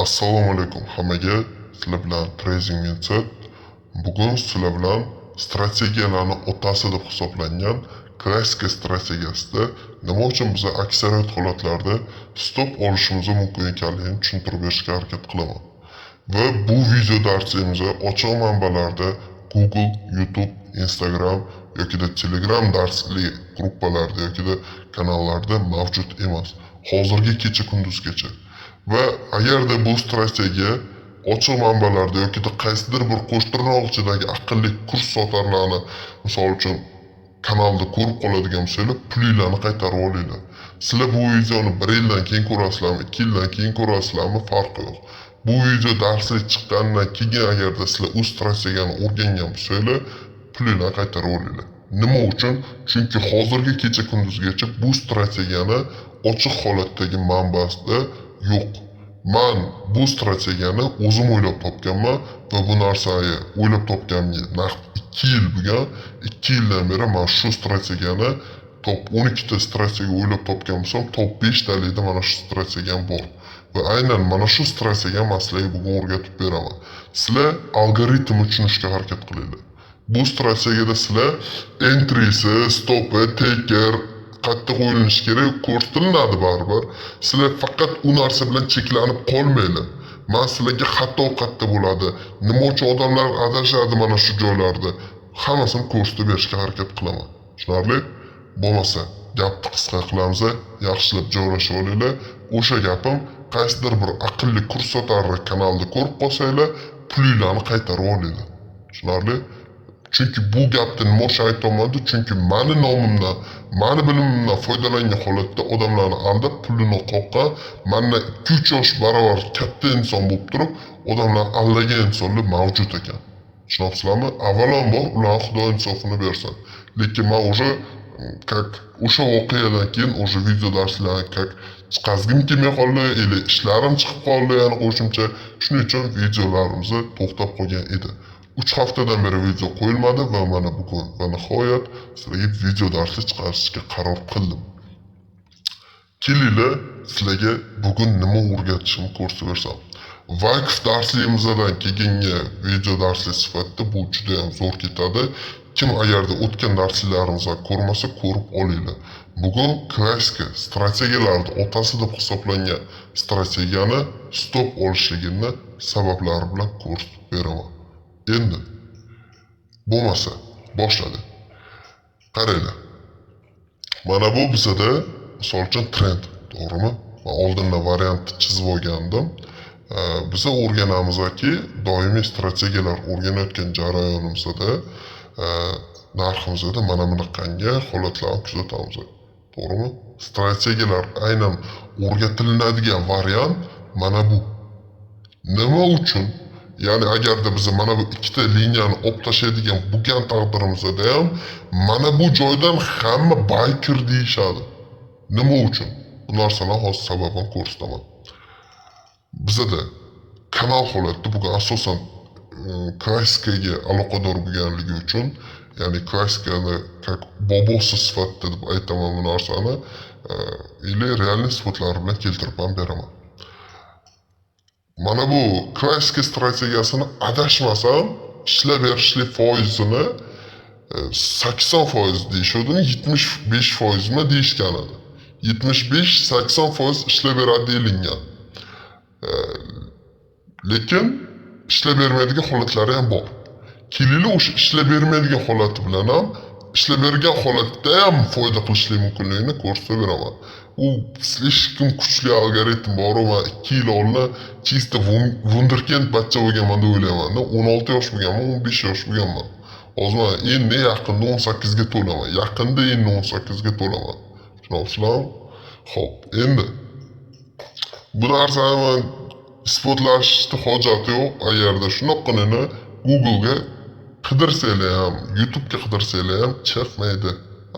Assalomu alaykum hammaga. Sizlar bilan Trading Mindset. Bugun sizlar bilan strategiyalarning otasi deb hisoblangan klassika strategiyasida nima uchun biz aksariyat holatlarda stop olishimiz mumkin ekanligini tushuntirib berishga harakat qilaman. Va bu video darsimizda ochiq manbalarda Google, YouTube, Instagram yoki Telegram darsli gruppalarda yoki kanallarda mavjud emas. Hozirgi kecha kunduzgacha. Va agarda bu strategiya ochiq manbalarda yoki qaysidir bir qo'shtirnoqchidagi aqlli kurs sotarlarni misol uchun kanalda ko'rib qoladigan bo'lsanglar, pulinglarni qaytarib olinglar. Sizlar bu videoni 1 yildan keyin ko'rasizlarmi, 2 yildan keyin ko'rasizlarmi, farqi yo'q. Bu video darslik chiqqanidan keyin agarda sizlar u strategiyani o'rgangan bo'lsanglar, pulinglarni qaytarib olinglar. Nima uchun? Chunki hozirgi kecha kunduzgacha bu strategiyani ochiq holatdagi manbasida yo'q. Men bu strategiyani o'zim o'ylab topganman va bu narsani o'ylab topganimga naqd 2 yil bo'lgan. 2 yildan beri men shu strategiyani top 12 ta strategiya o'ylab topgan bo'lsam, top 5 talikda mana shu strategiyam bor. Va aynan mana shu strategiyani men sizlarga bugun o'rgatib beraman. Sizlar algoritmni tushunishga harakat qilinglar. Bu strategiyada sizlar entry'si, stop'i, taker qattiq o'ylanish kerak, ko'rsatiladi baribir. Sizlar faqat u narsa bilan cheklanib qolmanglar. Men sizlarga xato qayerda bo'ladi, nima uchun odamlar adashadi mana shu joylarda, hammasini ko'rsatib berishga harakat qilaman. Tushunarli? Bo'lmasa, gapni qisqa qilamiz, yaxshilab joylashib olinglar. O'sha gapim qaysidir bir aqlli kurs sotarlar kanalda ko'rib qolsanglar, pulinglarni qaytarib olinglar. Tushunarli? Chunki bu gapni nima uchun aytamandi? Chunki meni nomimdan, meni bilimimdan foydalangan holatda odamlarni aldab pulini qoqqan, mendan 2-3 yosh barobar katta inson bo'lib turib, odamlarni aldagan insonlar mavjud ekan. Tushunyapsizlarmi? Avvalambor ularga Xudo insofini bersin. Lekin men o'sha voqeadan keyin o'sha video darslarni chiqazgim kelmay qoldi, ishlarim chiqib qoldi, yana qo'shimcha. Shuning uchun videolarimizni to'xtab qolgan edi. 3 haftadan beri video qo'yilmadi va mana bugun va nihoyat sizlarga video darsi chiqarishga qaror qildim. Kelinglar, sizlarga bugun nima o'rgatishimni ko'rsatib bersam. Vakf darsligimizdan keyingi video darsli sifatida bu juda ham zo'r ketadi. Kim agarda o'tgan darslarimizni ko'rmasa, ko'rib olinglar. Bugun klassika strategiyalarning otasi deb hisoblangan strategiyani stop olishligini sabablari bilan ko'rsatib beraman. Endi bo'lmasa boshladi. Qaranglar. Mana bu bizada misol uchun trend, to'g'rimi? Men oldindan variantni chizib olgandim. Biz o'rganamizki, doimiy strategiyalar o'rganayotgan jarayonimizda narximizda mana bunaqangi holatlarni kuzatamiz. To'g'rimi? Strategiyalar aynan o'rgatiladigan variant mana bu. Nima uchun? Ya'ni agarda biz mana bu ikkita liniyani olib tashlaydigan bo'lgan taqdirimizda ham mana bu joydan hamma biker deyishadi. Nima uchun? Bu narsalar hozir sababini ko'rsataman. Bizda kanal holati bugun asosan klassikaga aloqador bo'lganligi uchun, ya'ni klassikani bobosi sifatida deb aytaman bu narsani, realniy sifatlari bilan keltirib ham beraman. Mana bu klassika strategiyasini adashmasam ishlab berishlik foizini 80% deyishadimi, 75% mi deyishgan edi. 75-80% ishlab beradi deyilgan. Lekin ishlab bermaydigan holatlari ham bor. Kelinglar o'sha ishlab bermaydigan holati bilan ham ishlab bergan holatda ham foyda qilishlik mumkinligini ko'rsatib beraman. U слишком kuchli algoritm bor va 2 yil oldin chista wunderkind bachcha bo'lganman deb o'ylayman. 16 yosh bo'lganman, 15 yosh bo'lganman. Hozir endi yaqinda 18 ga to'laman. Yaqinda endi 18 ga to'laman. Tushunasizlarmi? Xo'p, endi bu narsani isbotlashni hojati yo'q. Agarda shunaqanini Google'ga qidirsanglar ham, YouTube'ga qidirsanglar ham chiqmaydi.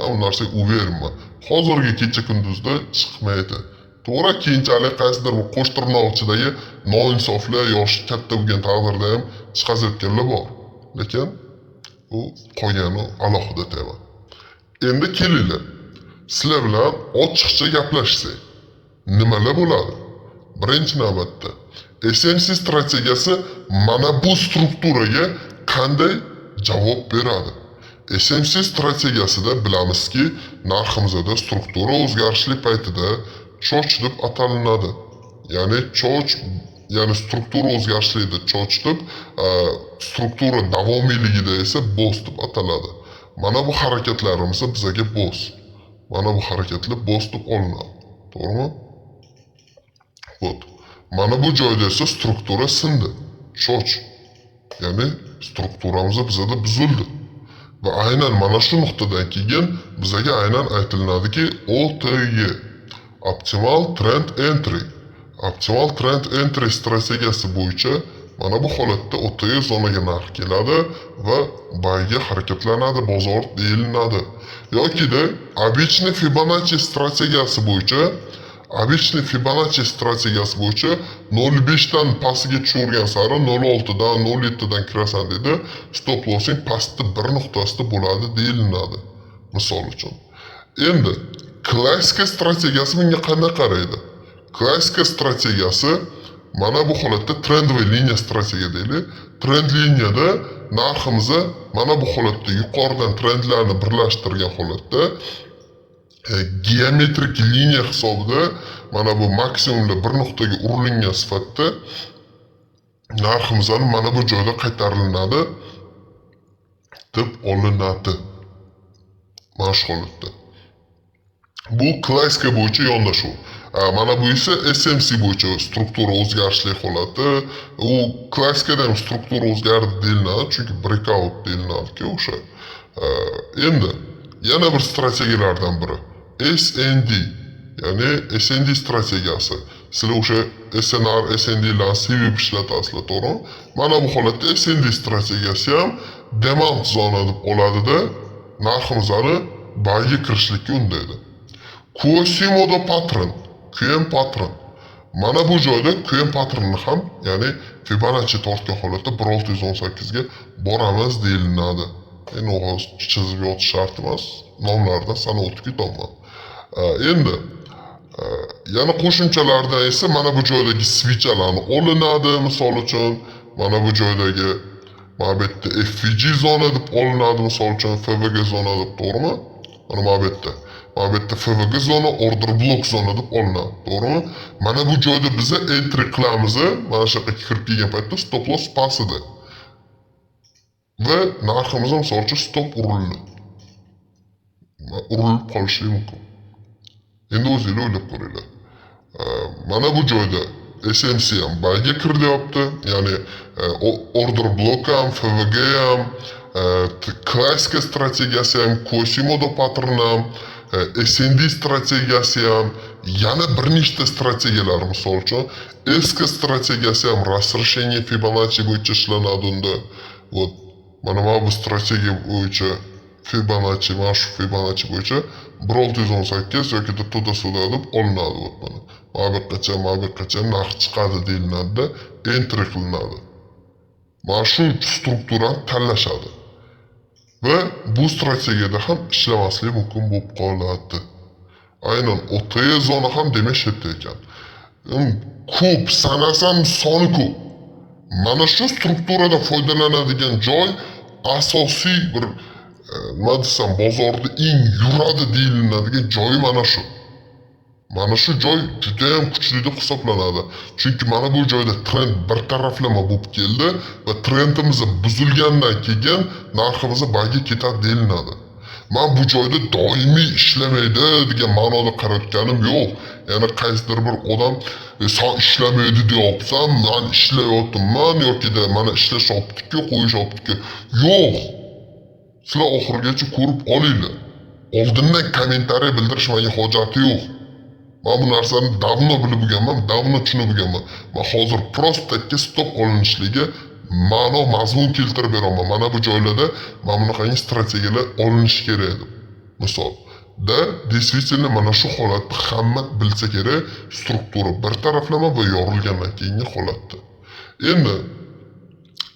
Bu narsaga uverma. Hozirgi kecha kunduzda chiqmaydi. To'g'ri, keyinchalik qaysidir bir qo'shtirnoqchidagi noinsoflar yoshi katta bo'lgan taqdirda ham chiqazayotganlar bor. Lekin u qolgani alohida tema. Endi kelinglar. Sizlar bilan ochiqcha gaplashsak, nimalar bo'ladi? Birinchi navbatda SMC strategiyasi mana bu strukturaga qanday javob beradi? SMC strategiyasida bilamizki, narximizda struktura o'zgarishli paytida choch deb atalinadi. Ya'ni choch, ya'ni struktura o'zgarishida choch deb, struktura davomiyligida esa boz deb ataladi. Mana bu harakatlarimiz bizga boz. Mana bu harakatlar boz deb olinadi. To'g'rimi? Xo'p. Mana bu joyda esa struktura sindi. Choch. Ya'ni strukturamiz bizda buzildi. Va aynan mana shu nuqtadan keyin bizga aynan aytiladiki, OTG, Optimal Trend Entry. Optimal Trend Entry strategiyasi bo'yicha mana bu holatda OTG zonaga narx keladi va bayga harakatlanadi, bozor deyiladi. Yoki-da обычный Fibonacci strategiyasi bo'yicha 0.5 dan pastiga tushirgan sari 0.6 dan 0.7 dan kirasan dedi. Stop lossing pastda bir nuqtasida bo'ladi deyiladi. Misol uchun. Endi klassik strategiyasi bunga qanday qaraydi? Klassik strategiyasi mana bu holatda trendli liniya strategiya deylik. Trend liniyada narximizni mana bu holatda yuqoridan trendlarni birlashtirgan holatda geometrik liniya hisobida mana bu maksimumda bir nuqtaga urilingan sifatda narximizdan mana bu joyda qaytarilinadi deb olinadi. Mana shu holatda. Bu klassika bo'yicha yondashuv. Mana bu esa SMC bo'yicha struktura o'zgarishli holati. U klassikada ham struktura o'zgardi deyiladi, chunki breakout deyiladi-ku o'sha. Endi yana bir strategiyalardan biri SND, ya'ni SND strategiyasi. Sizlar o'sha SNR, SND bilan sevib ishlatasizlar, to'g'rimi? Mana bu holatda SND strategiyasi ham demand zona deb oladida, narximizni bayga kirishlikka undaydi. Quasimodo pattern, QM pattern. Mana bu joyda QM patternni ham, ya'ni Fibonacci tortgan holatda 1618 ga boramiz deyiladi. Endi hozir chizib yotish shart emas, nomlardan sanab o'tib ketaman. Endi yana qo'shimchalarda esa mana bu joydagi switchalarni olinadi. Misol uchun mana bu joydagi mana bu yerda FVG zona deb olinadi, misol uchun FVG zona deb, to'g'rimi? Mana bu yerda FVG zona, order block zona deb olinadi, to'g'rimi? Mana bu joyda biz entry qilamiz, mana shu yerga kirib kelgan paytda stop loss pastida. Va narximiz misol uchun stop urilib qolishi mumkin. Endi o'zingizlar o'ylab ko'ringlar. Mana bu joyda SMC ham bayga kirilyapti, ya'ni order block ham, FVG ham, klassik strategiyasi ham, Quasimodo pattern ham, SND strategiyasi ham, yana bir nechta strategiyalar, misol uchun eski strategiyasi ham расрешение Fibonacci bo'yicha ishlanadi unda. Вот mana bu strategiya bo'yicha Fibonacci, mana shu Fibonacci bo'yicha 1618 yoki to'da-so'da deb olinadi. Mana bu yoqqacha narx chiqadi deyiladi, entry qilinadi. Mana shu strukturani tanlashadi. Va bu strategiyada ham ishlamaslik mumkin bo'lib qoladi. Aynan OTE zona ham demak shu yerda ekan. Ko'p sanasam soni ko'p. Mana shu strukturada foydalanadigan joy asosiy bir nima desam, bozorda eng yuradi deyiladigan joy mana shu. Mana shu joy juda ham kuchli deb hisoblanadi. Chunki mana bu joyda trend bir taraflama bo'lib keldi va trendimiz buzilgandan keyin narximiz bayga ketadi deyiladi. Men bu joyda doimiy ishlamaydi degan ma'noda qarayotganim yo'q. Ya'ni qaysidir bir odam sen ishlamaydi deyapsan, men ishlayapman yoki-da mana ishlashyapti-ku, qo'yishyapti-ku. Yo'q. Sizlar oxirigacha ko'rib olinglar. Oldindan kommentariy bildirishmanga hojati yo'q. Men bu narsani davno bilib bo'lganman, davno tushunib bo'lganman. Men hozir prostaki stop olinishligi ma'no mazmun keltirib beraman. Mana bu joylarda mana bunaqangi strategiyalar olinishi kerak edi. Misol da действительно mana shu holatni hamma bilsa kerak, struktura bir taraflama va yorilgandan keyingi holatda. Endi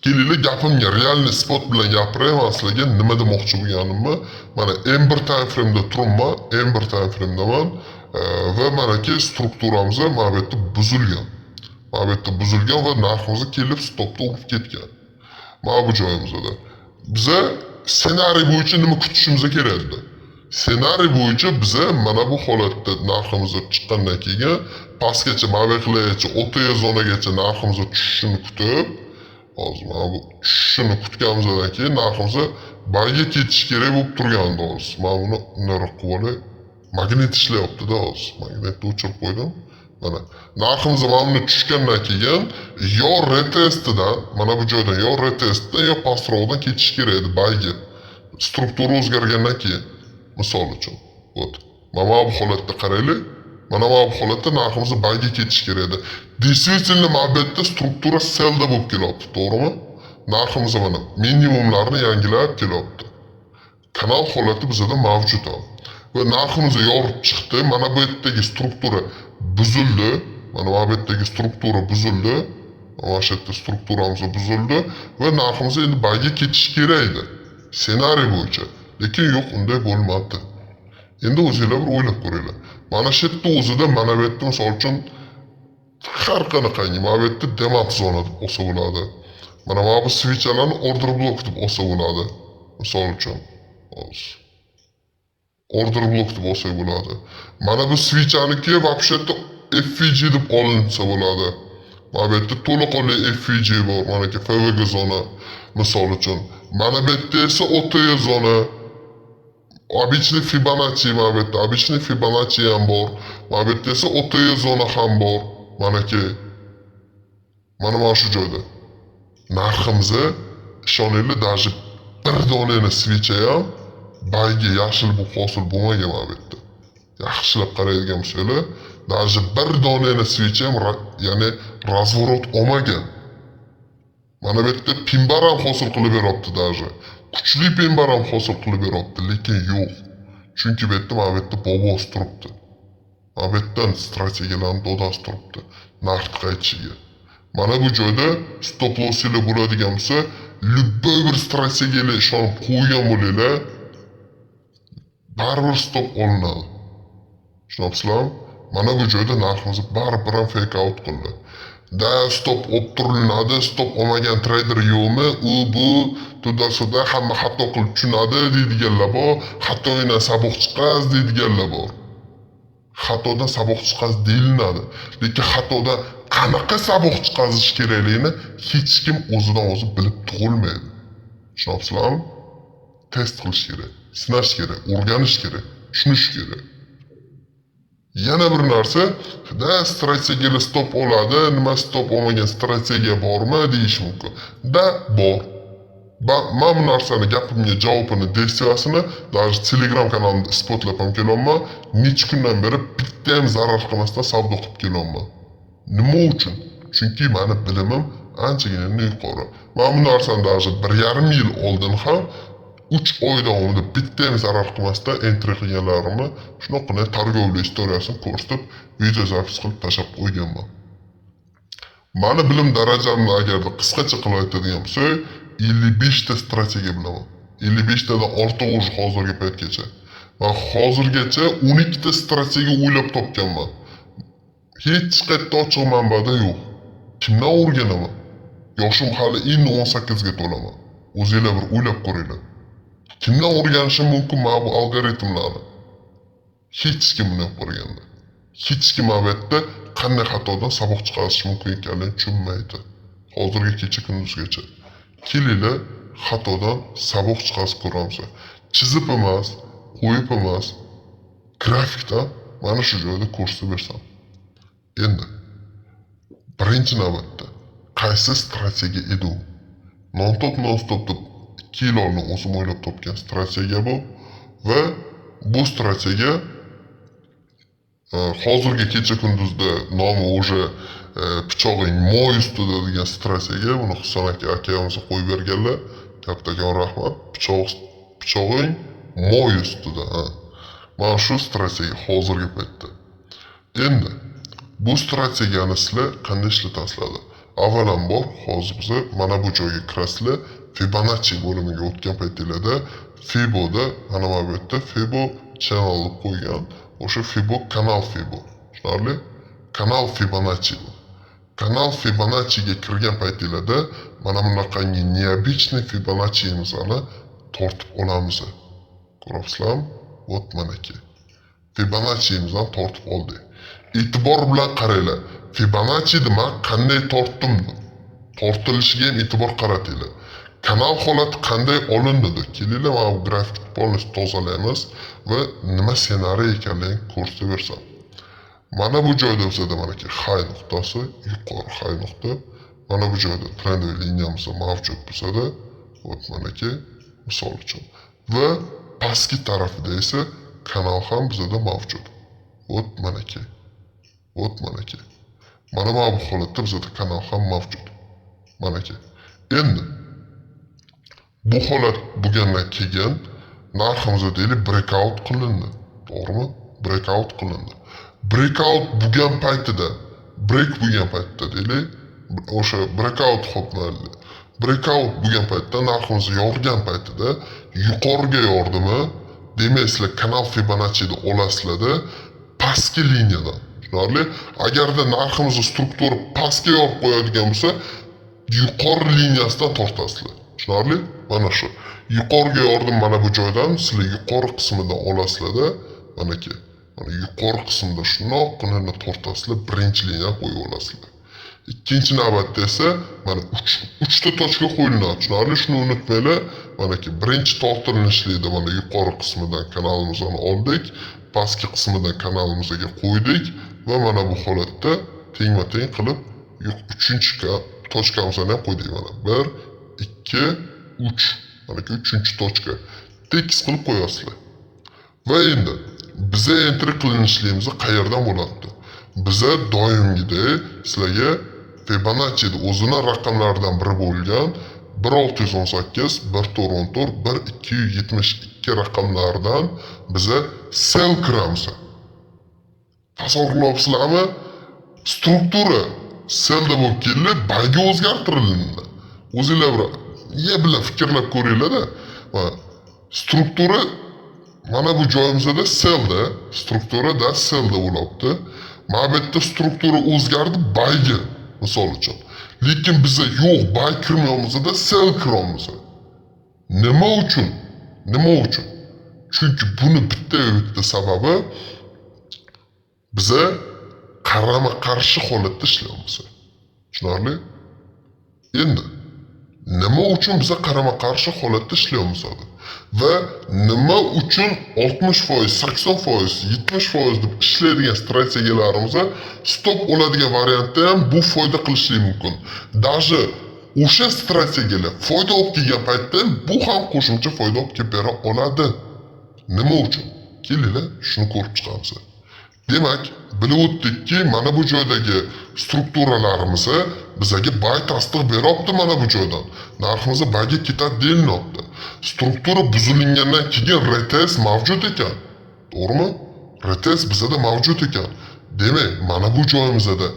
kelinglar gapimga realniy spot bilan gapiraman sizlarga nima demoqchi bo'lganimni. Mana M1 time frame'da turibman, M1 time frame'daman va mana ki strukturamiz mana bu yerda buzilgan. mana bu yerda buzilgan va narximizni kelib stopda urib ketgan. Mana bu joyimizda. Biza ssenariy bo'yicha nima kutishimiz kerak edi? Ssenariy bo'yicha biza mana bu holatda narximiz chiqqandan keyin pastgacha mabeqlargacha o'rtaga zonagacha narximiz tushishini kutib, hozir mana bu tushishini kutganimizdan keyin narximiz bayga ketish kerak bo'lib turgandi hozir. Mana buni bundoq qilib olay. Magnit ishlayapti-da hozir. Magnitni o'chirib qo'ydim. Mana narximiz mana buni tushgandan keyin yo retestdan, mana bu joydan yo retestdan yo pastroqdan ketish kerak edi bayga. Struktura o'zgargandan keyin. Misol uchun. Вот. Mana bu holatda qaraylik. Mana bu holatda narximiz bayga ketish kerak edi. Действительно, mana bu yerda struktura selda bo'lib kelyapti, to'g'rimi? Narximiz mana minimumlarni yangilab kelyapti. Kanal holati bizda mavjud. Va narximiz yorib chiqdi. Mana bu yerdagi struktura buzildi. Mana bu yerdagi struktura buzildi. Mana shu yerda strukturamiz buzildi va narximiz endi bayga ketish kerak edi. Ssenariy bo'yicha. Lekin yo'q, unday bo'lmadi. Endi o'zingizlar bir o'ylab ko'ringlar. Mana shu yerda o'zida mana bu yerda misol uchun har qanaqangi mana bu yerda demat zona deb olsa bo'ladi. Mana bu switchlarni order block deb olsa bo'ladi. Misol uchun order block deb olsa bo'ladi. Mana bu switchniki вообще-то FVG deb olinsa bo'ladi. Mana bu yerda to'laqonli FVG bor, mana ki FVG zona misol uchun. Mana bu yerda esa OTG zona, обычный Fibonacci mana bu yerda, обычный Fibonacci ham bor. Mana bu yerda esa OTG zona ham bor. Mana ki mana shu joyda. Narximizni ishoninglar, даже bir donani switch ham bayga yashil bu hosil bo'lmagan mana bu yerda. Yaxshilab qaraydigan bo'lsanglar, даже bir donani switch ham ya'ni razvorot olmagan. Mana bu yerda pimbar ham hosil qilib beryapti даже. Kuchli pimbar ham hosil qilib beryapti, lekin yo'q. Chunki bu yerda mana bu yerda bobosi turibdi. Mana bu yerdan strategiyalarni dodasi turibdi. Narx qaytishiga. Mana bu joyda stop losslar bo'ladigan bo'lsa, любой bir strategiyaga ishonib qo'ygan bo'linglar, baribir stop olinadi. Tushunasizlarmi? Mana bu joyda narximiz baribir ham fake out qildi. Da stop olib turiladi, stop olmagan trader yo'qmi? U bu to'da-so'da hamma xato qilib tushunadi deydiganlar bor, xatodan saboq chiqaz deydiganlar bor. Xatodan saboq chiqaz deyiladi. Lekin xatodan qanaqa saboq chiqazish kerakligini hech kim o'zidan o'zi bilib tug'ilmaydi. Tushunasizlarmi? Test qilish kerak, sinash kerak, o'rganish kerak, tushunish kerak. Yana bir narsa, da strategiyalar stop oladi, nima stop olmagan strategiya bormi deyish mumkin. Da bor. Mana bu narsani gapimga javobini, versiyasini даже Telegram kanalimda isbotlab ham kelyapman. Necha kundan beri bitta ham zarar qilmasdan savdo qilib kelyapman. Nima uchun? Chunki meni bilimim anchagina yuqori. Mana bu narsani даже 1,5 yil oldin ham 3 oy davomida bitta ham zarar qilmasdan entry qilganlarimni shunaqangi targovli istoriyasini ko'rsatib, video zapis qilib tashlab qo'yganman. Mani bilim darajamni agarda qisqacha qilib aytadigan bo'lsak, 55 ta strategiya bilaman. 55 tadan ortiq уже hozirgi paytgacha. Men hozirgacha 12 ta strategiya o'ylab topganman. Hech qayerda ochiq manbada yo'q. Kimdan o'rganaman? Yoshim hali endi 18 ga to'laman. O'zingizlar bir o'ylab ko'ringlar. Kimdan o'rganishim mumkin mana bu algoritmlarni? Hech kim buni o'rgandi. Hech kim bu yerda qanday xatodan saboq chiqarish mumkin ekanligini tushunmaydi. Hozirgi kecha kunduzgacha. Kelinglar xatodan saboq chiqarib ko'ramiz. Chizib emas, qo'yib emas, grafikda mana shu joyda ko'rsatib bersam. Endi birinchi navbatda qaysi strategiya edi u? Non-stop deb 2 yil oldin o'zim o'ylab topgan strategiya bu va bu strategiya hozirgi kecha kunduzda nomi уже pichog'ing moy ustida degan strategiya. Buni Husan akamiz qo'yib berganlar. Kattakon rahmat. Pichog'ing moy ustida. Mana shu strategiya hozirgi paytda. Endi bu strategiyani sizlar qanday ishlatasizlar? Avvalambor hozir biz mana bu joyga kirasizlar. Fibonacci bo'limiga o'tgan paytinglarda Fiboda mana bu yerda Fibo channel deb qo'ygan. O'sha Fibo kanal Fibo. Tushunarli? Kanal Fibonacci bu. kanal Fibonacciga kirgan paytinglarda mana bunaqangi необычный Fibonacci'mizni tortib olamiz. Ko'ryapsizlarmi? Вот manaki. Fibonacci'mizdan tortib oldik. E'tibor bilan qaranglar. Fibonacci'ni men qanday tortdim? Tortilishiga ham e'tibor qaratinglar. Kanal holati qanday olindi? Kelinglar, mana bu grafikni polностью tozalaymiz va nima ssenariy ekanligini ko'rsataversam. Mana bu joyda bizada manaki high nuqtasi, yuqori high nuqta. Mana bu joyda trendoviy liniyamiz mavjud bo'lsa-da, вот manaki misol uchun. Va pastki tarafida esa kanal ham bizada mavjud. Вот manaki. Вот manaki. Mana bu holatda bizada kanal ham mavjud. Manaki. Endi bu holat bo'lgandan keyin narximiz deylik breakout qilindi. To'g'rimi? Breakout qilindi. Breakout bo'lgan paytida, break bo'lgan paytda deylik, o'sha breakout hopmaydi. Breakout bo'lgan paytda narximiz yorgan paytida yuqoriga yordimi, demaysizlar kanal Fibonacci'ni olasizlar-da pastki liniyadan. Tushunarli? Agarda narximizni struktura pastga yorib qo'yadigan bo'lsa, yuqori liniyasidan tortasizlar. Tushunarli? Mana shu. Yuqoriga yordim mana bu joydan sizlar yuqori qismidan olasizlar-da, manaki. Mana yuqori qismida shundoqqina tortasizlar, birinchi liniyaga qo'yib olasizlar. Ikkinchi navbatda esa mana 3 ta tochka qo'yiladi. Tushunarli? Shuni unutmanglar. Manaki birinchi tortilinishlikda mana yuqori qismidan kanalimizni oldik, pastki qismidan kanalimizga qo'ydik va mana bu holatda tengma-teng qilib 3-chi tochkamizni ham qo'ydik mana. 1 2 3. Manaki 3-chi tochka. Tekis qilib qo'yasizlar. Va endi biza entry qilinishligimiz qayerdan bo'ladi? Biza doimgidek sizlarga Fibonacci'ni o'zini raqamlaridan biri bo'lgan 1618, 1414, 1272 raqamlaridan biza sell kiramiz. Tasavvurlayapsizlarmi? Struktura sellda bo'lib kelib, bayga o'zgartirildi. O'zinglar bilan fikrlab ko'ringlar-da. Struktura mana bu joyimizda sellda, strukturada sellda bo'libdi. Mana bu yerda struktura o'zgardi bayga, misol uchun. Lekin biza yo'q, bay kirmayapmiz-da, sell kiramiz. Nima uchun? Nima uchun? Chunki buni bitta sababi biza qarama-qarshi holatda ishlayapmiz. Tushunarli? Endi nima uchun biza qarama-qarshi holatda ishlayapmiz? Va nima uchun 60%, 80%, 70% deb ishlaydigan strategiyalarimizni stop oladigan variantda ham bu foyda qilishi mumkin. Даже o'sha strategiyalar foyda olib kelgan paytda bu ham qo'shimcha foyda olib kelib bera oladi. Nima uchun? Kelinglar, shuni ko'rib chiqamiz. Demak, bilib o'tdikki, mana bu joydagi strukturalarimiz bizga bay tasdiq beryapti mana bu joydan. Narximiz bayga ketadi deyilyapti. Struktura buzilingandan keyin retest mavjud ekan. To'g'rimi? Retest bizda mavjud ekan. Demak, mana bu joyimizda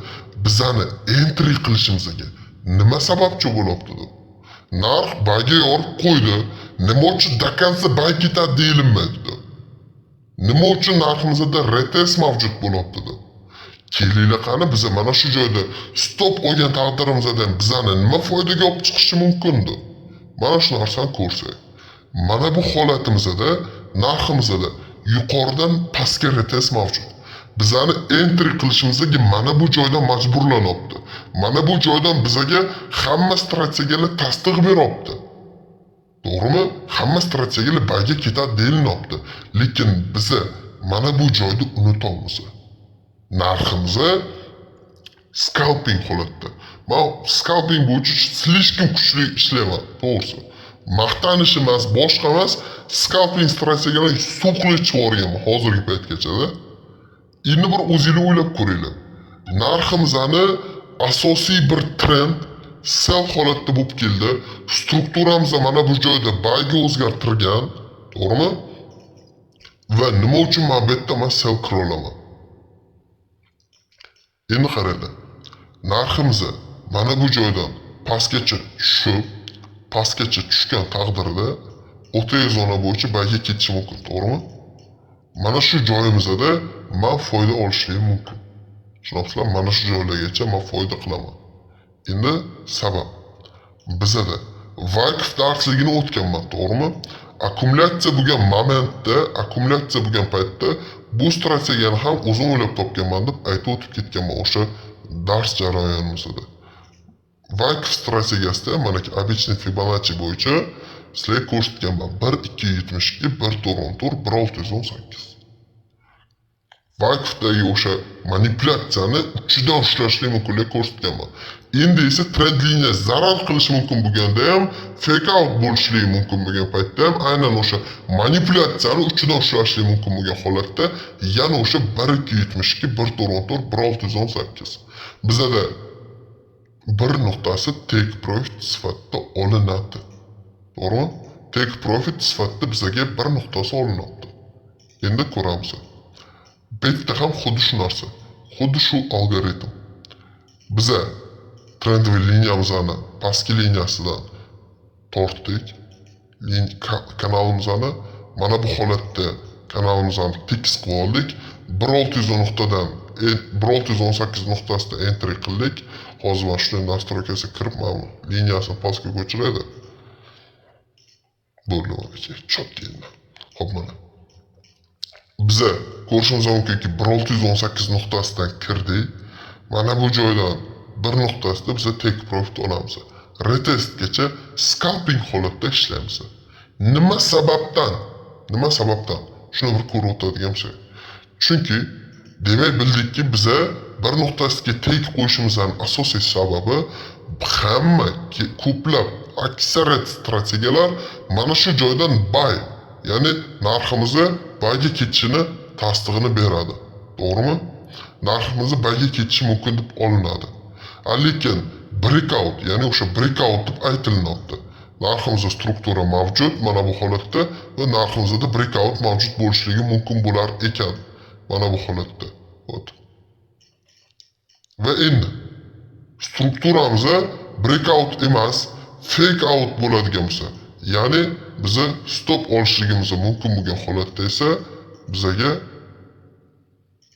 bizani entry qilishimizga nima sababchi bo'lyapti? Narx bayga yorib qo'ydi. Nima uchun до конца bay ketadi deyilmaydi? Nima uchun narximizda retest mavjud bo'lyapti? Kelinglar qani biz mana shu joyda stop olgan taqdirimizda bizani nima foydaga olib chiqishi mumkin-di? Mana shu narsani ko'rsak. Mana bu holatimizda narximizda yuqoridan pastga retest mavjud. Bizani entry qilishimizga mana bu joydan majburlanyapti. Mana bu joydan bizga hamma strategiyalar tasdiq beryapti. To'g'rimi? Hamma strategiyalar bayga ketadi deyilyapti. Lekin biz mana bu joyda unutamiz. Narximizni scalping holatda. Men scalping bo'yicha slishkim kuchli ishlayman, to'g'risi. Maqtanish emas, boshqa emas, scalping strategiyani suqlib chiqarganman hozirgi paytgacha-da. Endi bir o'zingizlar o'ylab ko'ringlar. Narximizni asosiy bir trend sell holatda bo'lib keldi. Strukturamiz mana bu joyda bayga o'zgartirgan, to'g'rimi? Va nima uchun men bu yerda sell qila olaman? Endi qaranglar. Narximiz mana bu joydan pastgacha tushgan taqdirda o'rtacha zona bo'yicha bayga ketishi mumkin, to'g'rimi? Mana shu joyimizda men foyda olishim mumkin. Tushunasizlar, mana shu joylargacha men foyda qilaman. Endi sabab bizada Vakf darsligini o'tganman, to'g'rimi? Akkumulyatsiya bo'lgan momentda, akkumulyatsiya bo'lgan paytda bu strategiyani ham o'zim o'ylab topganman deb aytib o'tib ketganman o'sha dars jarayonimizda. Vakf strategiyasida mana обычный Fibonacci bo'yicha sizlarga ko'rsatganman. 1,272, 1,414, 1,618. Vakfdagi o'sha manipulyatsiyani uchidan ushlashlik mumkinligini ko'rsatganman. Endi esa trend liniya zarar qilishi mumkin bo'lganda ham, fake out bo'lishligi mumkin bo'lgan paytda ham aynan o'sha manipulyatsiyani uchidan ushlashlik mumkin bo'lgan holatda yana o'sha 1,272, 1,414, 1,618. Bizada bir nuqtasi take profit sifatida olinadi. To'g'rimi? Take profit sifatida bizga bir nuqtasi olinadi. Endi ko'ramiz. Bu yerda ham xuddi shu narsa, xuddi shu algoritm. Biza trendli liniyamizni pastki liniyasidan tortdik. Kanalimizni mana bu holatda kanalimizni tekis qilib oldik. 1,610 nuqtadan 1,618 nuqtasida entry qildik. Hozir mana shu nastroykasiga kirib mana liniyasini pastga ko'chiradi. Bo'ldi, chotgina. Xo'p, mana biza ko'rishimiz mumkinki 1,618 nuqtasidan kirdik. Mana bu joydan bir nuqtasida biza take profit olamiz. Retestgacha scalping holatda ishlaymiz. Nima sababdan? Shuni bir ko'rib o'tadigan bo'lsak. Chunki demak bildikki biza bir nuqtasiga take qo'yishimizning asosiy sababi hamma ko'plab aksariyat strategiyalar mana shu joydan buy, ya'ni narximizni buyga ketishini tasdig'ini beradi. To'g'rimi? Narximizni buyga ketishi mumkin deb olinadi. Lekin breakout, ya'ni o'sha breakout deb aytilyapti. Narximizda struktura mavjud mana bu holatda va narximizda breakout mavjud bo'lishligi mumkin bo'lar ekan mana bu holatda. Va endi strukturamizda breakout emas, fake out bo'ladigan bo'lsa, ya'ni biza stop olishligimiz mumkin bo'lgan holatda esa bizaga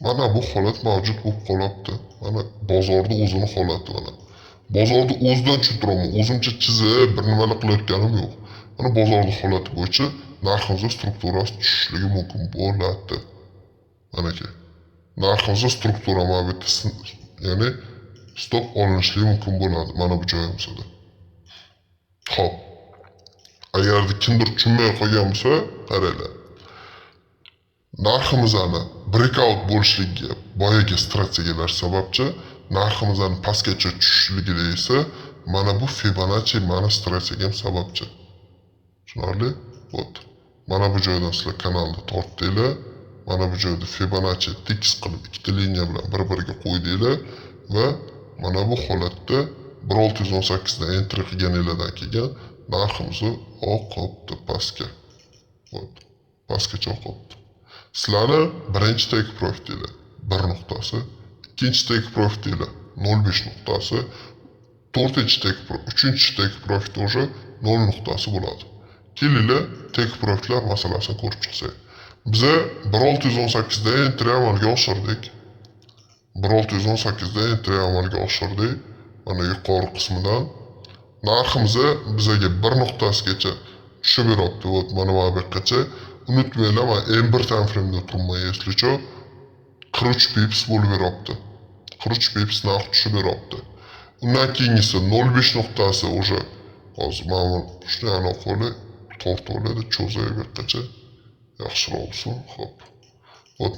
mana bu holat mavjud bo'lib qolibdi. Mana bozorda o'zini holati mana. Bozorda o'zidan tushuntiraman, o'zimcha chizib bir nimalar qilayotganim yo'q. Mana bozorda holati bo'yicha narximizda strukturasi tushishligi mumkin bo'ladi. Mana ki. Narximizda struktura mavjud, ya'ni stop olinishligi mumkin bo'ladi mana bu joyimizda. Xo'p. Agarda kimdir tushunmay qolgan bo'lsa, qaranglar. Narximizni breakout bo'lishligiga boyagi strategiyalar sababchi, narximizni pastgacha tushishligida esa mana bu Fibonacci mana strategiyam sababchi. Tushunarli? Mana bu joydan sizlar kanalni tortdinglar. Mana bu joyda Fibonacci tekis qilib ikkita liniya bilan bir-biriga qo'ydinglar va mana bu holatda 1,618 dan entry qilganinglardan keyin narximizni oqibdi pastga. Pastgacha oqibdi. Sizlarni birinchi take profit deylar 1 nuqtasi, ikkinchi take profit deylar 0,5 nuqtasi, uchinchi take profit o'sha 0 nuqtasi bo'ladi. Kelinglar take profitlar masalasini ko'rib chiqsak. Biza 1,618 da entry amalga oshirdik. 1,618 da entry amalga oshirdik. Mana yuqori qismidan narximizni bizaga 1 nuqtasigacha tushib beryapti. Mana bu yergacha. Unutmanglar, men M1 time frame'da turibman, eslicho 43 pips bo'lib beryapti. 43 pips narx tushib beryapti. Undan keyingisi 0,5 nuqtasi o'sha hozir mana shuni ana qo'li tortib oladi, cho'zay yergacha yaxshiroq bo'lsin. Xo'p.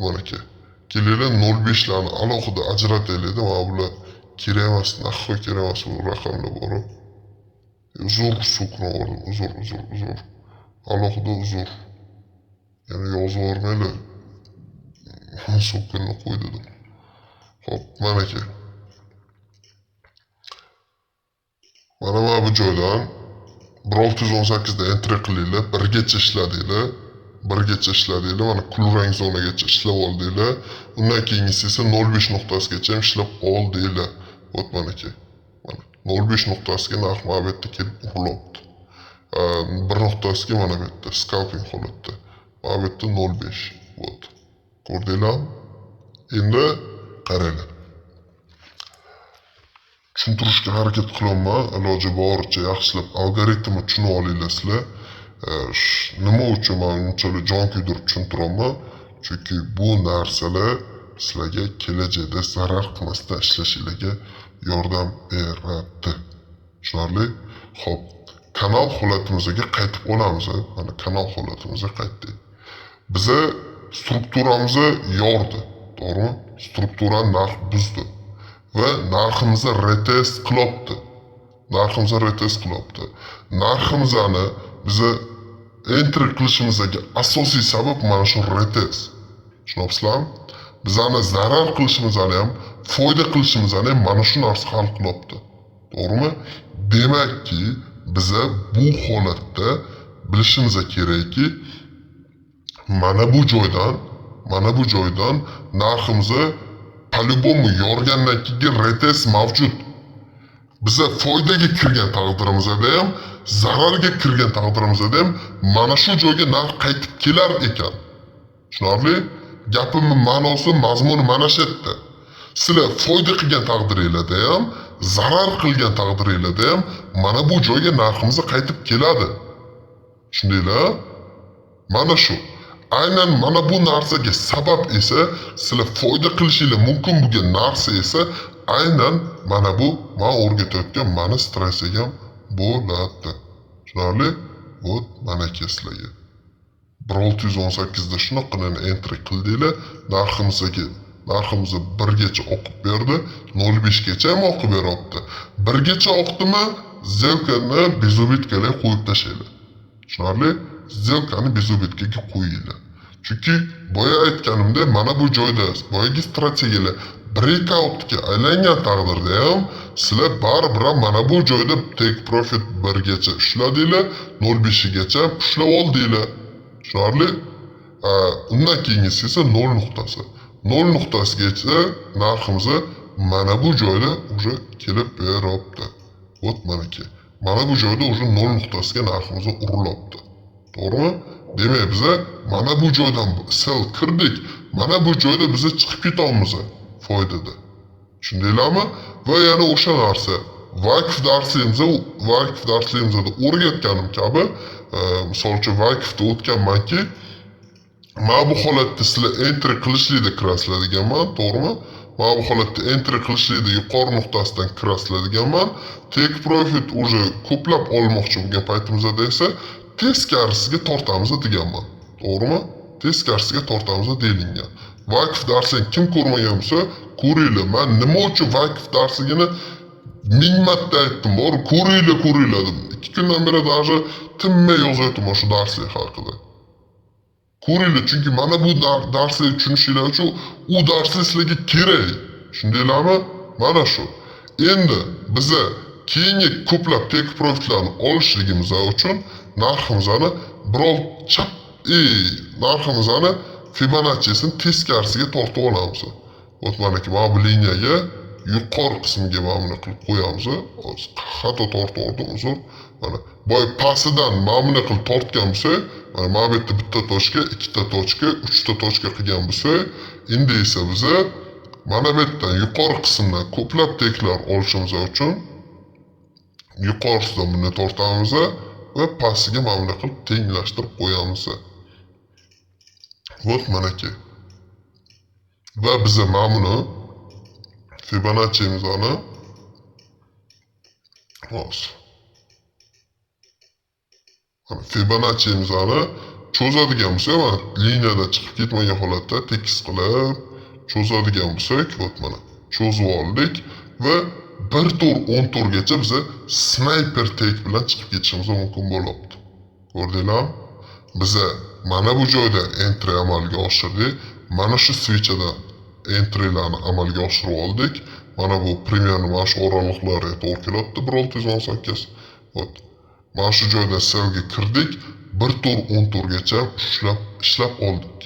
Mana ki. Kelinglar 0,5 larni alohida ajrataylik. Mana bular kerak emas, nahvo kerak emas bu raqamlar bor. Uzr sukun oldim, uzr. Alohida uzr. Yani yozib yormaylar. So'kinni qo'y dedim. Xo'p, mana ki. Mana bu joydan 1,618 da entry qilinglar, birgacha ishladinglar. Mana kulrang zonagacha ishlab oldinglar. Undan keyingisi esa 0,5 nuqtasigacha ishlab oldinglar. Mana ki. Mana 0,5 nuqtasiga narx mana bu yerda kelib urilibdi. 1 nuqtasiga mana bu yerda scalping holatda. Mana bu yerda 0,5. Ko'rdinglarmi? Endi qaranglar. tushuntirishga harakat qilyapman, iloji boricha yaxshilab algoritmni tushunib olinglar sizlar. Nima uchun men unchalik jon kuydirib tushuntiryapman? Chunki bu narsalar sizlarga kelajakda zarar qilmasdan ishlashinglarga yordam beradi. Tushunarli? Xo'p, kanal holatimizga qaytib olamiz. Mana kanal holatimizga qaytdik. Biza strukturamizni yordi, to'g'rimi? Strukturani narx buzdi va narximizni retest qilibdi. Narximizni biza enter qilishimizdagi asosiy sabab mana shu retest. Tushunyapsizlarmi? Bizani zarar qilishimizni ham, foyda qilishimizni ham mana shu narsa hal qilibdi. To'g'rimi? Demakki, biza bu holatda bilishimiz kerakki, mana bu joydan narximizni по-любому yorgandan keyin retest mavjud. Biza foydaga kirgan taqdirimizda ham, zararga kirgan taqdirimizda ham mana shu joyga narx qaytib kelar ekan. Tushunarli? Gapimning ma'nosi, mazmuni mana shu yerda. Sizlar foyda qilgan taqdiringlarda ham, zarar qilgan taqdiringlarda ham mana bu joyga narximiz qaytib keladi. Tushundinglar? Mana shu. Aynan mana bu narsaga sabab esa sizlar foyda qilishinglar mumkin bo'lgan narsa esa aynan mana bu men o'rgatayotgan mana strategiya bo'ladi. Tushunarli? Вот mana sizlarga. 1618 da shunaqanini enter qildinglar, narximizni 1 gacha o'qib berdi, 05 gacha ham o'qib beryapti. 1 gacha o'qdimi, сделканы безубытkaga qo'yib tashlaylar. Tushunarli? Сделканы безубытkaga qo'yinglar. Chunki boya aytganimda mana bu joyda boyagi strategiyalar breakoutga aylangan taqdirda ham sizlar baribir mana bu joyda take profit 1 gacha ushladinglar, 05 gacha ushlab oldinglar. Tushunarli? Undan keyingisi esa 0 nuqtasi. 0 nuqtasigacha narximizni mana bu joyda уже kelib beryapti. Вот manaki. Mana bu joyda уже 0 nuqtasiga narximizni urilyapti. To'g'rimi? Demak biza mana bu joydan sell kirdik. Mana bu joyda biza chiqib ketamiz foydada. Tushundinglarmi? Va yana o'sha narsa Vakf darslarimizda o'rgatganim kabi, misol uchun Vakfda o'tganmanki, mana bu holatda sizlar enter qilishlikda kirasizlar deganman, to'g'rimi? Mana bu holatda enter qilishlikda yuqori nuqtasidan kirasizlar deganman. Take profit уже ko'plab olmoqchi bo'lgan paytimizda esa teskarisiga tortamiz deganman. To'g'rimi? Teskarisiga tortamiz deyilgan. Vakf darsini kim ko'rmagan bo'lsa, ko'ringlar. Men nima uchun Vakf darsligini 1000 marta aytdim, bor ko'ringlar dedim. 2 kundan beri даже tinmay yozyapman shu darslik haqida. Ko'ringlar, chunki mana bu darsni tushunishinglar uchun u darslar sizlarga kerak. Tushundinglarmi? Mana shu. Endi biza keyingi ko'plab take profitlarni olishligimiz uchun narximizni narximizni Fibonacci'sini teskarisiga tortib olamiz. Вот manaki mana bu liniyaga yuqori qismiga mana buni qilib qo'yamiz. Xato tortdim, uzr. Mana boy pastidan mana buni qilib tortgan bo'lsa, mana bu yerda bitta tochka, ikkita tochka, uchta tochka qilgan bo'lsa, endi esa biz mana bu yerdan yuqori qismdan ko'plab teklar olishimiz uchun yuqorisidan buni tortamiz va pastiga mana buni qilib tenglashtirib qo'yamiz. Вот manaki. Va biz mana buni Fibonacci'mizni cho'zadigan bo'lsak, mana liniyadan chiqib ketmagan holatda tekis qilib cho'zadigan bo'lsak, вот mana cho'zib oldik va bir tur 10 turgacha biz sniper take bilan chiqib ketishimiz mumkin bo'lyapti. Ko'rdinglarmi? Biz mana bu joyda entry amalga oshirdik. Mana shu switchdan entrylarni amalga oshirib oldik. Mana bu примерно mana shu oraliklarga to'g'ri kelyapti 1618. Вот. Mana shu joyda sellga kirdik. Bir tur 10 turgacha ishlab oldik.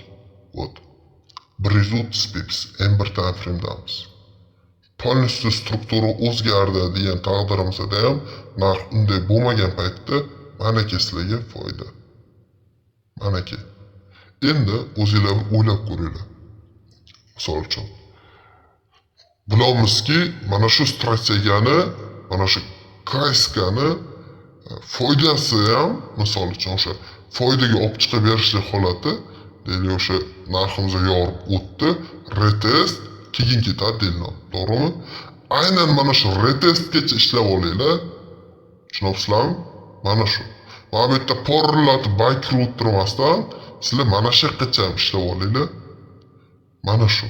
Вот. 130 pips M1 time frame'damiz. Polностью struktura o'zgardi degan taqdirimizda ham narx unday bo'lmagan paytda manaki sizlarga foyda. Manaki. Endi o'zingizlar o'ylab ko'ringlar. Misol uchun Bilamizki, mana shu strategiyani, mana shu kraskani foydasi ham, misol uchun o'sha foydaga olib chiqib berishlik holati, deylik o'sha narximizga yorib o'tdi, retest, keyin ketadi deyiladi, to'g'rimi? Aynan mana shu retestgacha ishlab olinglar. Tushunasizlarmi? Mana shu. Mana bu yerda porlatib baykir o'tirmasdan, sizlar mana shu yergacha ishlab olinglar. Mana shu.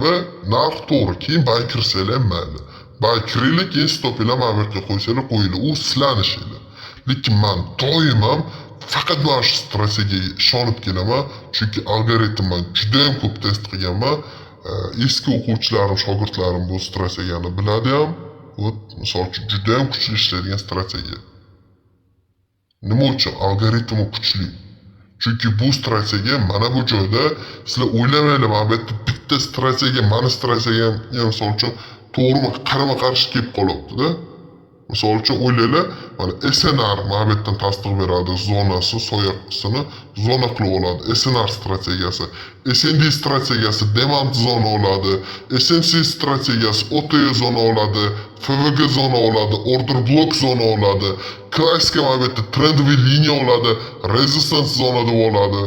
Va narx to'g'ri, keyin baykirsanglar ham mayli. Baykiringlar, keyin stopinglar mana bu yerga qo'ysanglar qo'yinglar, u sizlarning ishinglar. Lekin men doim ham faqat mana shu strategiyaga ishonib kelaman, chunki algoritmdan juda ham ko'p test qilganman. Eski o'quvchilarim, shogirdlarim bu strategiyani biladi ham. Misol uchun juda ham kuchli ishlaydigan strategiya. Nima uchun algoritmi kuchli? Chunki bu strategiya mana bu joyda sizlar o'ylamaylar, mana bu yerda bitta strategiya, mana strategiyam, misol uchun to'g'rimi, qarama-qarshi kelib qolyapti-da. Misol uchun o'ylaylar, mana SNR mana bu yerdan tasdiq beradi, zonasi, soyasini zona qilib oladi. SNR strategiyasi, SND strategiyasi demand zona oladi, SNC strategiyasi OTE zona oladi, FVG zona oladi, order block zona oladi, klassika mana bu yerda trendli liniya oladi, resistance zona deb oladi.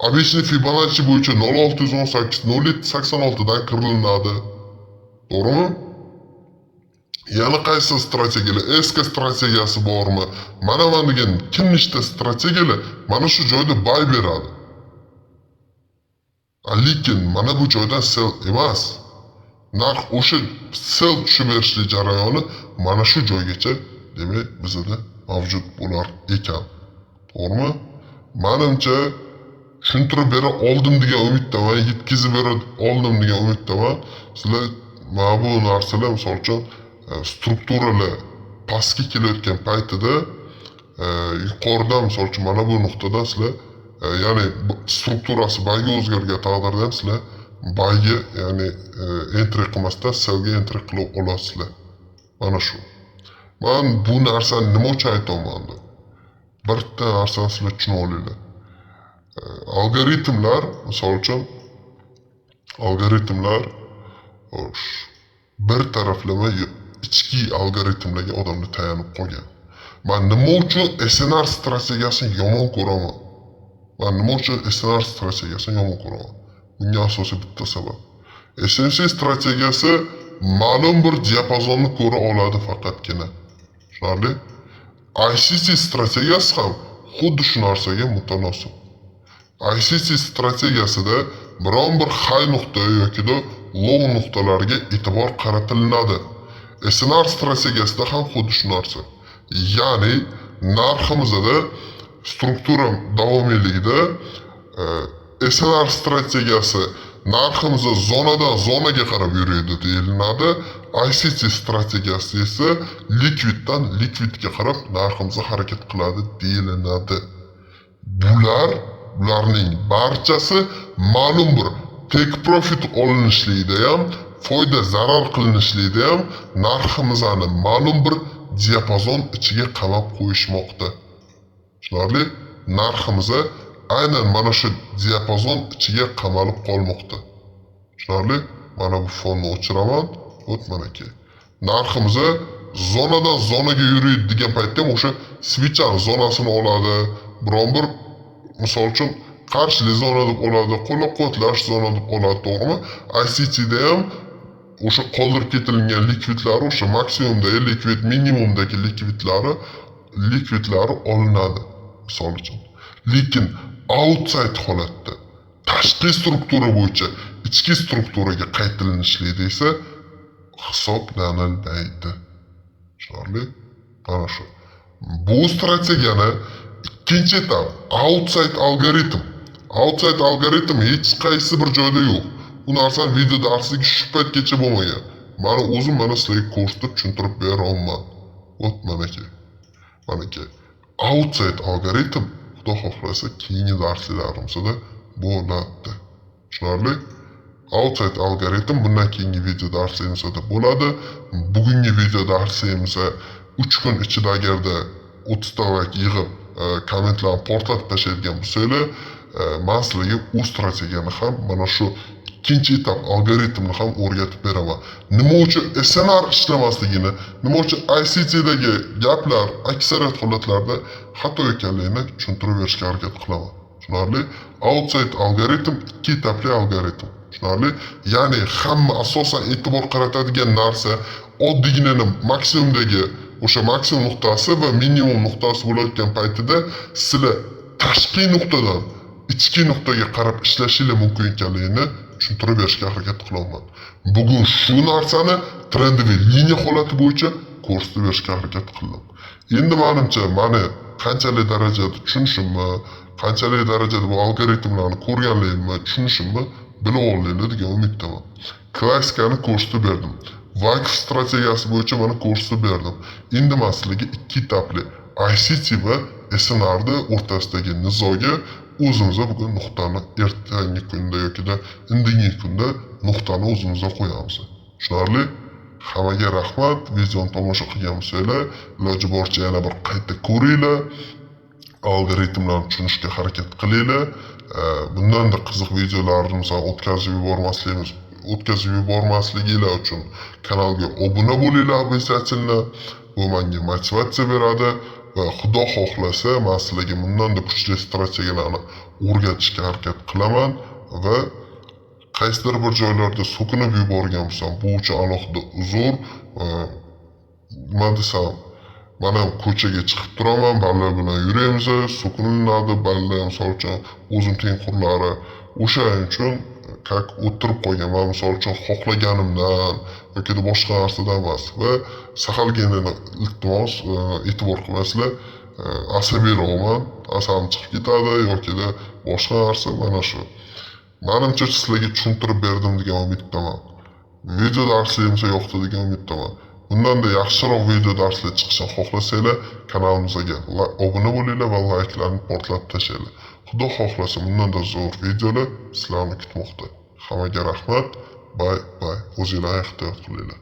Обычный Fibonacci bo'yicha 0618, 0786 dan kirilinadi. To'g'rimi? Yana qaysi strategiyalar, eski strategiyasi bormi? Mana degan kim nechta strategiyalar mana shu joyda bay beradi. Lekin mana bu joydan sell emas. Narx o'sha sell tushib berishlik jarayoni mana shu joygacha demak bizda mavjud bo'lar ekan. To'g'rimi? Menimcha tushuntirib bera oldim degan umiddaman, yetkazib bera oldim degan umiddaman. Sizlar mana bu narsalar misol uchun strukturalar pastga kelayotgan paytida yuqoridan misol uchun mana bu nuqtadan sizlar ya'ni strukturasi bayga o'zgargan taqdirda ham sizlar bayga ya'ni entry qilmasdan sellga entry qilib olasizlar. Mana shu. Men bu narsani nima uchun aytaman deb. Bitta narsani sizlar tushunib olinglar. Algoritmlar misol uchun algoritmlar bir taraflama ichki algoritmlarga odamni tayanib qolgan. Men nima uchun SNR strategiyasini yomon ko'raman? Men nima uchun SNR strategiyasini yomon ko'raman? Bunga asosiy bitta sabab. SNC strategiyasi ma'lum bir diapazonni ko'ra oladi faqatgina. Tushunarli? ICC strategiyasi ham xuddi shu narsaga mutanosib. ICC strategiyasida biron bir high nuqta yoki low nuqtalarga e'tibor qaratilinadi. SNR strategiyasida ham xuddi shu narsa. Ya'ni narximizda struktura davomiyligida SNR strategiyasi narximizni zonadan zonaga qarab yuradi deyiladi. ICC strategiyasi esa likviddan likvidga qarab narximizni harakat qiladi deyiladi. Bularning barchasi ma'lum bir take profit olinishlikda ham, foyda zarar qilinishlikda ham narximizni ma'lum bir diapazon ichiga qamab qo'yishmoqda. Tushunarli? Narximiz aynan mana shu diapazon ichiga qamalib qolmoqda. Tushunarli? Mana bu fonni o'chiraman. Manaki. Narximiz zonadan zonaga yuriydi degan paytda ham o'sha switchar zonasini oladi. Biron bir misol uchun qarshili zona deb oladi, qo'llab-quvvatlash zona deb oladi, to'g'rimi? ICTda ham o'sha qoldirib ketilgan likvidlar, o'sha maksimumdagi likvid, minimumdagi likvidlari olinadi, misol uchun. Lekin outside holatda tashqi struktura bo'yicha ichki strukturaga qaytilinishlikda esa hisoblanilmaydi. Tushunarli? Mana shu. Bu strategiyani ikkinchi etap outside algoritm. Outside algoritm hech qaysi bir joyda yo'q. Bu narsani video darsligi shu paytgacha bo'lmagan. Mana o'zim sizlarga kursda tushuntirib beraman. Manaki. Outside algoritm xudo xohlasa keyingi darslarimizda bo'ladi. Tushunarli? Outside algoritm bundan keyingi video darslarimizda bo'ladi. Bugungi video darsligimizda 3 kun ichida agarda 30 ta like yig'ib kommentlarni portlatib tashlaydigan bo'lsanglar, men sizlarga u strategiyani ham mana shu ikkinchi etap algoritmni ham o'rgatib beraman. Nima uchun SNR ishlamasligini, nima uchun ICTdagi gaplar aksariyat holatlarda xato ekanligini tushuntirib berishga harakat qilaman. Tushunarli? Outside algoritm ikki etapli algoritm. Tushunarli? Ya'ni hamma asosan e'tibor qaratadigan narsa oddiygina maksimumdagi o'sha maksimum nuqtasi va minimum nuqtasi bo'layotgan paytida sizlar tashqi nuqtadan ichki nuqtaga qarab ishlashingiz mumkin ekanligini tushuntirib berishga harakat qilaman. Bugun shu narsani trendiy liniya holati bo'yicha ko'rsatib berishga harakat qildim. Endi menimcha meni qanchalik darajada tushunishimni, qanchalik darajada bu algoritmlarni ko'rganligimni, tushunishimni bilib oldinglar degan umiddaman. Klassikani ko'rsatib berdim. Vakf strategiyasi bo'yicha mana ko'rsatib berdim. Endi men sizlarga ikki etapli ICT va SNR o'rtasidagi nizoga o'zimizga bugun nuqtani ertangi kunda yoki indingi kunda nuqtani o'zimizga qo'yamiz. Tushunarli? Hammaga rahmat. Videoni tomosha qilgan bo'lsanglar, iloji boricha yana bir qayta ko'ringlar. Algoritmlarni tushunishga harakat qilinglar. Bundanda qiziq videolarni misol o'tkazib yubormasliginglar uchun kanalga obuna bo'linglar обязательно. Bu menga motivatsiya beradi va Xudo xohlasa men sizlarga bundanda kuchli strategiyalarni o'rgatishga harakat qilaman va qaysidir bir joylarda so'kinib yuborgan bo'lsam, bu uchun alohida uzr. Nima desam, mana ko'chaga chiqib turaman, bolalar bilan yuramiz, so'kiniladi, bolalar misol uchun o'zim tengqurlari o'shaning uchun o'tirib qolganman, misol uchun xohlaganimdan yoki boshqa narsadan emas va sahalgina iltimos e'tibor qilmasizlar. Asabiyroqman, asabim chiqib ketadi yoki boshqa narsa. Mana shu. Menimcha sizlarga tushuntirib berdim degan umiddaman. Video darsligimsa yoqdi degan umiddaman. Bundanda yaxshiroq video darslar chiqishini xohlasanglar, kanalimizga obuna bo'linglar va layklarni portlatib tashlanglar. Xudo xohlasa bundanda zo'r videolar sizlarni kutmoqda. Hammaga rahmat. Bye bye. O'zingizlarga ehtiyot qilinglar.